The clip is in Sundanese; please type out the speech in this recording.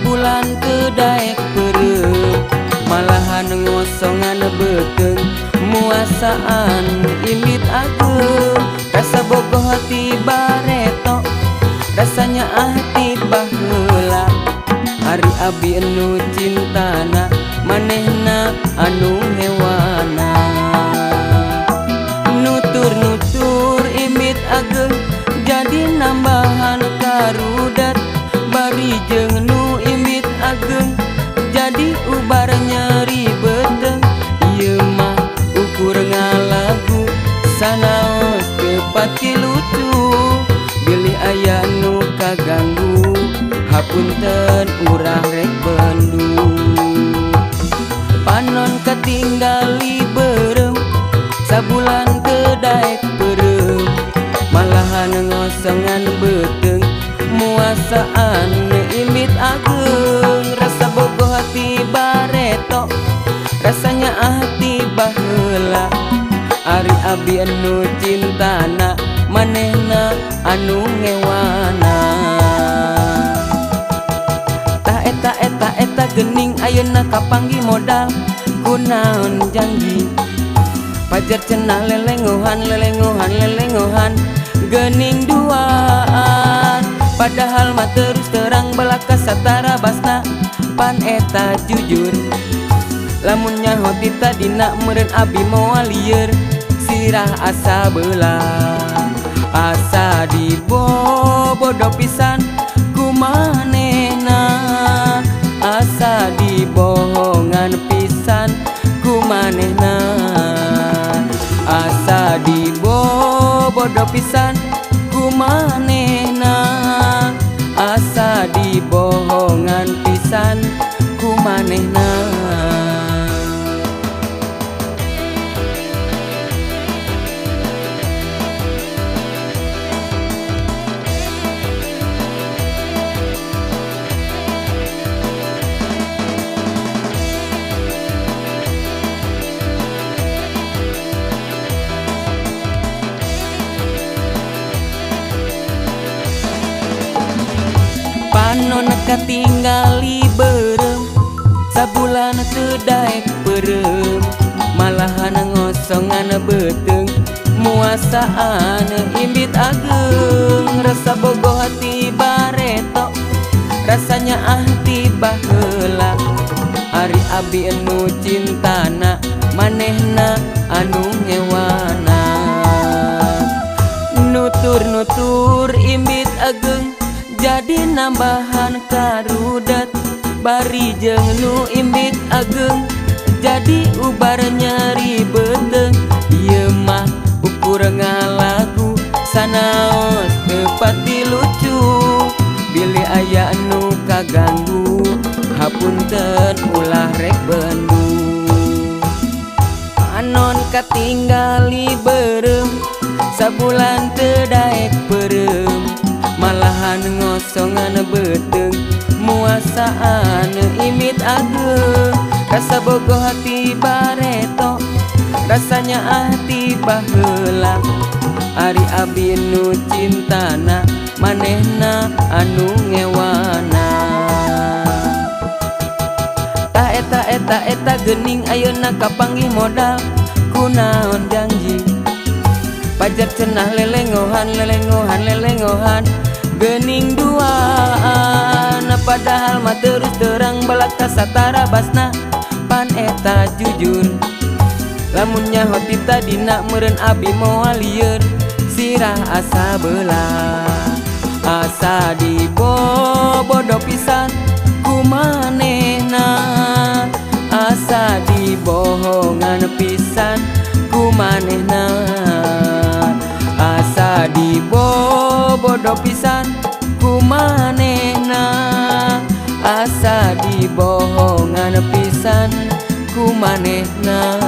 sabulan teu daek peureuh malahan ngosongan beteung muasaan imbit ageung rasa bogoh hati bareto rasanya hati baheula ari abi anu cintana manehna anu hewana nutur-nutur imbit ageung jadi nambahan karudat bari jeung nu imbit ageung jadi ubar nyeri beteung ieu mah ukur ngalagu sanaos teu pati lucu bilih aya nu kaganggu hapunten urang rek bendu panon katinggali beureum sabulan teu daek peureuh malahan ngosongan beteung muasaan imbit ageung rasa bogoh hati bareto rasanya hati baheula ari abi anu cintana manehna anu ngewana tah eta geuning ayeuna kapanggih modal kunaon janji pajar cenah lelengohan geuning duaan padahal mah terus terang belaka satara basna pan eta jujur lamun nyaho tita dina meureun abi moal lieur sirah asa beulah asa dibobodo pisan ku manehna asa dibohongan pisan ku manehna asa dibobodo pisan ku manehna asa dibohongan pisan ku manehna panon katinggali beureum sabulan teu daek peureuh malahan ngosongan beteung muasaan imbit ageung rasa bogoh hati bareto rasanya hati baheula ari abi anu cintana manehna anu ngewana nutur-nutur imbit ageung jadi nambahan karudat bari jeung nu imbit ageung jadi ubar nyeri beteung ieu mah ukur ngalagu sanaos teu pati lucu bilih aya nu kaganggu hapunten ulah rek bendu panon katinggali beureum sabulan teu daek peureuh malahan ngosongan beteung muasaan imbit ageung rasa bogoh hati bareto rasanya hati baheula ari abi nu cintana manehna anu ngewana tah eta geuning ayeuna kapanggih modal kunaon janji pajar cenah lelengohan geuning duaan padahal mah terus terang belaka satara basna pan eta jujur lamun nyaho tita dina meureun abi moal lieur sirah asa beulah asa dibobodo pisan ku manehna asa dibohongan pisan ku manehna asa dibobodo pisan ku manehna asa dibohongan pisan ku manehna